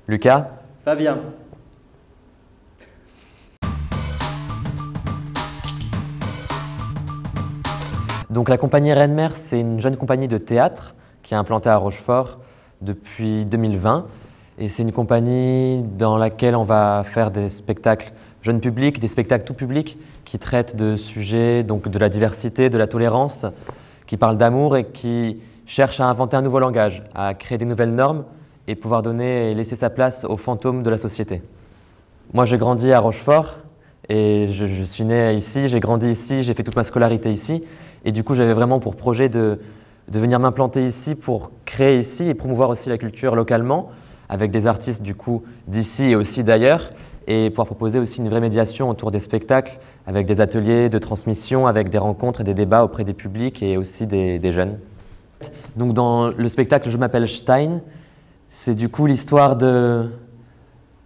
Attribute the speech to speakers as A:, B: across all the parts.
A: Lucas.
B: Fabien.
A: Donc la compagnie Rennes-Mer, c'est une jeune compagnie de théâtre qui est implantée à Rochefort depuis 2020. Et c'est une compagnie dans laquelle on va faire des spectacles jeunes publics, des spectacles tout public qui traitent de sujets, donc de la diversité, de la tolérance, qui parlent d'amour et qui cherchent à inventer un nouveau langage, à créer des nouvelles normes et pouvoir donner et laisser sa place aux fantômes de la société. Moi, j'ai grandi à Rochefort et je suis né ici, j'ai grandi ici, j'ai fait toute ma scolarité ici. Et du coup, j'avais vraiment pour projet de venir m'implanter ici pour créer ici et promouvoir aussi la culture localement avec des artistes du coup d'ici et aussi d'ailleurs et pouvoir proposer aussi une vraie médiation autour des spectacles avec des ateliers de transmission, avec des rencontres et des débats auprès des publics et aussi des jeunes. Donc dans le spectacle Je m'appelle Stein, c'est du coup l'histoire de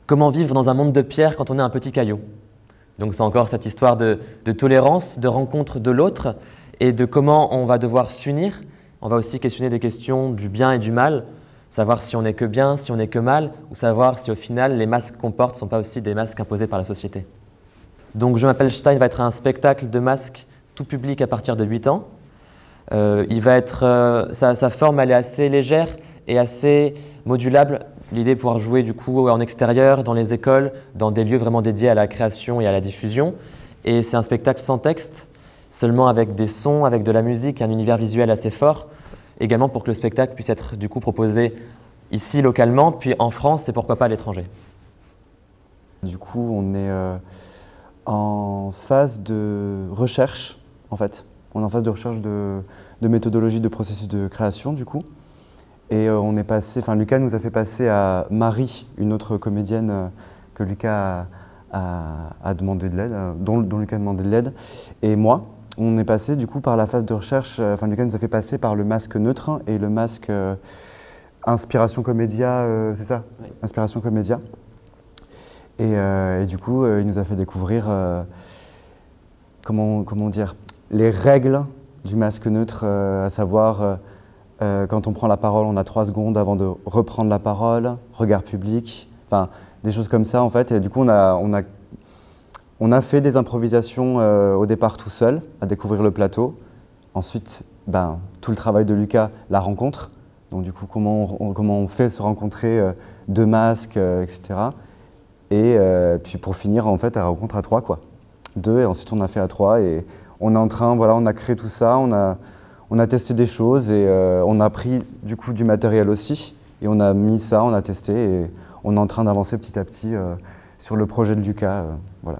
A: comment vivre dans un monde de pierre quand on est un petit caillou. Donc c'est encore cette histoire de tolérance, de rencontre de l'autre et de comment on va devoir s'unir. On va aussi questionner des questions du bien et du mal, savoir si on n'est que bien, si on n'est que mal, ou savoir si au final les masques qu'on porte ne sont pas aussi des masques imposés par la société. Donc Je m'appelle Stein va être un spectacle de masques tout public à partir de 8 ans. Sa forme elle est assez légère et assez modulable. L'idée est de pouvoir jouer du coup en extérieur, dans les écoles, dans des lieux vraiment dédiés à la création et à la diffusion. Et c'est un spectacle sans texte, seulement avec des sons, avec de la musique, un univers visuel assez fort. Également pour que le spectacle puisse être du coup proposé ici localement, puis en France et pourquoi pas à l'étranger.
C: Du coup, on est en phase de recherche, en fait. On est en phase de recherche de méthodologie de processus de création, du coup. Et on est passé, Lucas nous a fait passer à Marie, une autre comédienne que Lucas a demandé de l'aide, dont Lucas a demandé de l'aide, et moi. On est passé du coup par la phase de recherche, Lucas nous a fait passer par le masque neutre et le masque Inspiration Comédia, c'est ça? Oui. Inspiration Comédia. Et du coup, il nous a fait découvrir, comment dire, les règles du masque neutre, à savoir quand on prend la parole, on a 3 secondes avant de reprendre la parole, regard public, enfin des choses comme ça en fait. Et du coup, on a fait des improvisations au départ tout seul, à découvrir le plateau. Ensuite, tout le travail de Lucas, la rencontre. Donc du coup, comment on fait se rencontrer 2 masques, etc. Et puis pour finir, en fait, la rencontre à 3, quoi. 2, et ensuite on a fait à 3. Et on est en train, voilà, on a créé tout ça, on a testé des choses et on a pris du coup du matériel aussi. Et on a mis ça, on a testé et on est en train d'avancer petit à petit sur le projet de Lucas. Voilà.